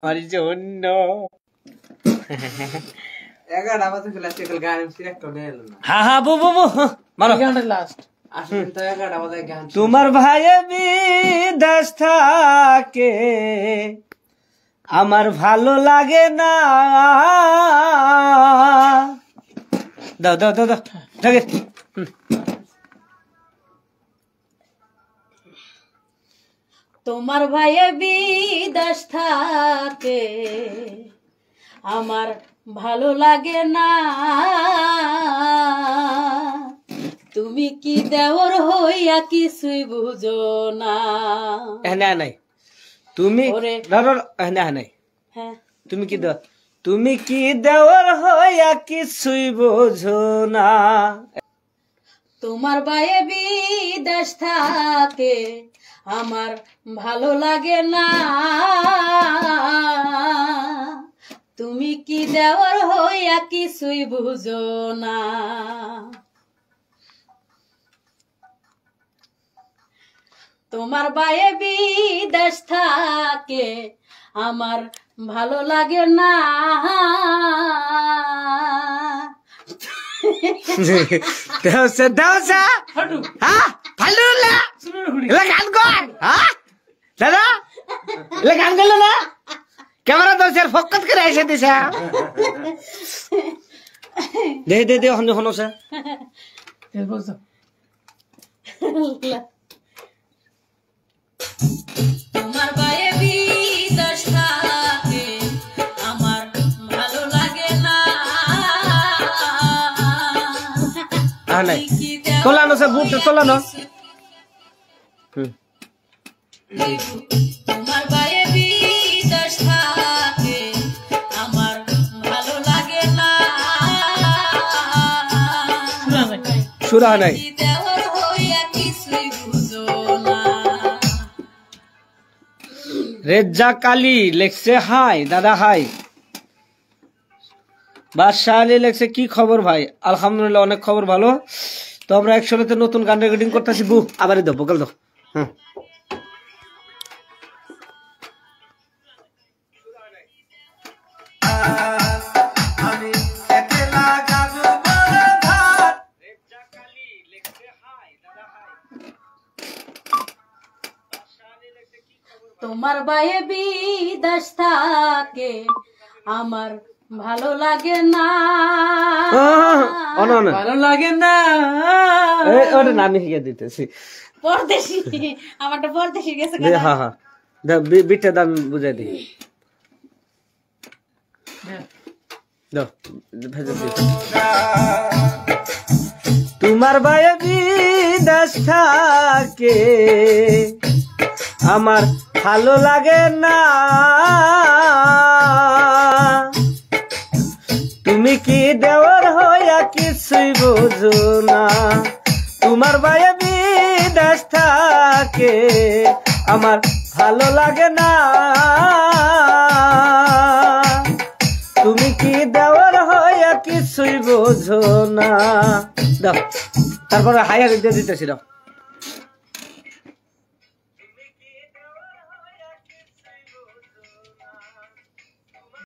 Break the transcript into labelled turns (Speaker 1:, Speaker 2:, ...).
Speaker 1: আমার জন্য
Speaker 2: 11টা বাজে ফেলা সেকেল গান সিলেক্ট করে এলো না।
Speaker 1: হ্যাঁ হ্যাঁ বু বু মারো
Speaker 3: গানটা লাস্ট
Speaker 2: আসলে তো 11টা বাজে গান
Speaker 1: তোমার ভাই বিদেশ থাকে আমার ভালো লাগে না। দাও দাও দাও দাও থাকে
Speaker 3: তোমার ভাই বিদেশ থাকে আমার ভালো লাগে না। তুমি কি দেওর হইয়া কিছুই বুঝো না।
Speaker 1: না নাই তুমি
Speaker 3: ওরে।
Speaker 1: না নাই
Speaker 3: হ্যাঁ
Speaker 1: তুমি কি দাও তুমি কি দেওয়ার হইয়া কিছুই বোঝো না।
Speaker 3: তোমার ভাই বিদেশ থাকে আমার ভালো লাগে না। তুমি কি দেওয়ার হইয়া কিছুই বুঝো না। তোমার ভাই বিদেশ থাকে আমার ভালো লাগে না।
Speaker 1: দেওসা দেওসা হ্যাঁ ভালো না এলা গান কর হ্যাঁ দাদা এলা গান করলো না ক্যামেরা দোসের ফোকাস করে এসে দিছে দে দে দে হন হন সে
Speaker 3: তোমার ভাই বিদেশ থাকে আমার ভালো লাগে না।
Speaker 1: নাই তোলানো সে বুট তোলানো
Speaker 3: তোমার ভাই বিদেশ থাকে আমার ভালো লাগে না।
Speaker 1: সুরা নাই
Speaker 3: দেওয়ার হইয়া কিছুই বুঝো না।
Speaker 1: রেজ্জা কালী লেখছে হাই দাদা হাই। বাদশাহ আলী লেখছে কি খবর ভাই? আলহামদুলিল্লাহ অনেক খবর ভালো। তো আমরা একসাথে নতুন গান রেকর্ডিং করতেছি বু আবারই দাও বকাল দাও। হ্যাঁ
Speaker 3: তোমার ভাই বিদেশ থাকে আমার ভালো লাগে না।
Speaker 1: ভালো লাগে না ওটা নামই শিখে দিতেছি।
Speaker 3: পরদেশি আমারটা পরদেশি গেছে।
Speaker 1: হ্যাঁ হ্যাঁ বিটটা দাম বুঝাই দিই দাও ভেজে দিই। তোমার ভাই বিদেশ থাকে আমার ভালো লাগে না। তুমি কি দেওয়ার হইয়া কিছুই বোঝো না। তোমার ভাই বিদেশ থাকে আমার ভালো লাগে না। তুমি কি দেওয়ার হইয়া কিছুই বোঝো না। দাও তারপরে হাইয়া দিয়ে দিতেছি দাও।